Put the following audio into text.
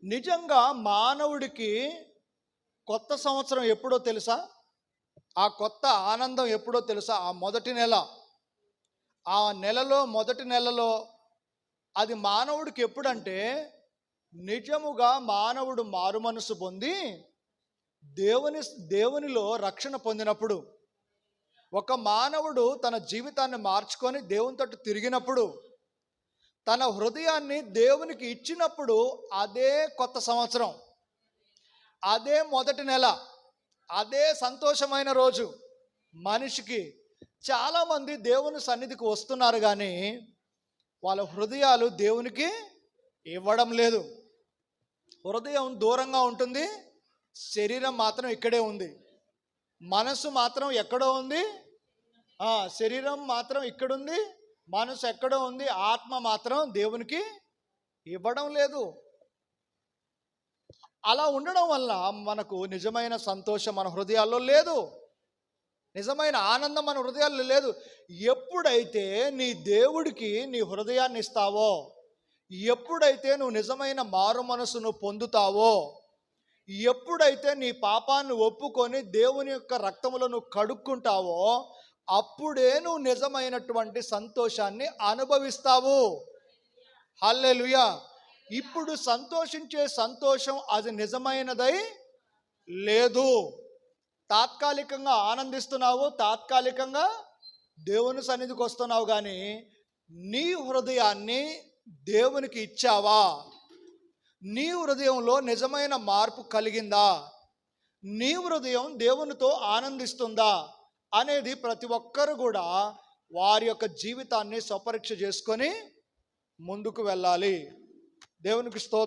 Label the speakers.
Speaker 1: నిజంగా మానవుడికి కొత్త సంవత్సరం ఎప్పుడో తెలుసా? ఆ కొత్త ఆనందం ఎప్పుడో తెలుసా? ఆ మొదటి నెల. ఆ నెలలో మొదటి నెలలో అది మానవుడికి ఎప్పుడంటే, నిజముగా మానవుడు మారుమనసు పొంది దేవుని దేవునిలో రక్షణ పొందినప్పుడు. ఒక మానవుడు తన జీవితాన్ని మార్చుకొని దేవుని తట్టు తిరిగినప్పుడు, తన హృదయాన్ని దేవునికి ఇచ్చినప్పుడు, అదే కొత్త సంవత్సరం, అదే మొదటి నెల, అదే సంతోషమైన రోజు. మనిషికి చాలామంది దేవుని సన్నిధికి వస్తున్నారు కానీ వాళ్ళ హృదయాలు దేవునికి ఇవ్వడం లేదు. హృదయం దూరంగా ఉంటుంది, శరీరం మాత్రం ఇక్కడే ఉంది. మనసు మాత్రం ఎక్కడో ఉంది. శరీరం మాత్రం ఇక్కడుంది, మనసు ఎక్కడో ఉంది. ఆత్మ మాత్రం దేవునికి ఇవ్వడం లేదు. అలా ఉండడం వల్ల మనకు నిజమైన సంతోషం మన హృదయాల్లో లేదు, నిజమైన ఆనందం మన హృదయాల్లో లేదు. ఎప్పుడైతే నీ దేవుడికి నీ హృదయాన్ని ఇస్తావో, ఎప్పుడైతే నువ్వు నిజమైన మారు మనసును పొందుతావో, ఎప్పుడైతే నీ పాపాన్ని ఒప్పుకొని దేవుని యొక్క రక్తములో నువ్వు కడుక్కుంటావో, అప్పుడే నువ్వు నిజమైనటువంటి సంతోషాన్ని అనుభవిస్తావు. హల్లెలూయా. ఇప్పుడు సంతోషించే సంతోషం అది నిజమైనదై లేదు. తాత్కాలికంగా ఆనందిస్తున్నావు, తాత్కాలికంగా దేవుని సన్నిధికి వస్తున్నావు, కానీ నీ హృదయాన్ని దేవునికి ఇచ్చావా? నీ హృదయంలో నిజమైన మార్పు కలిగిందా? నీ హృదయం దేవునితో ఆనందిస్తుందా అనేది ప్రతి ఒక్కరు కూడా వారి యొక్క జీవితాన్ని స్వపరీక్ష చేసుకొని ముందుకు వెళ్ళాలి. దేవునికి స్తోత్రం.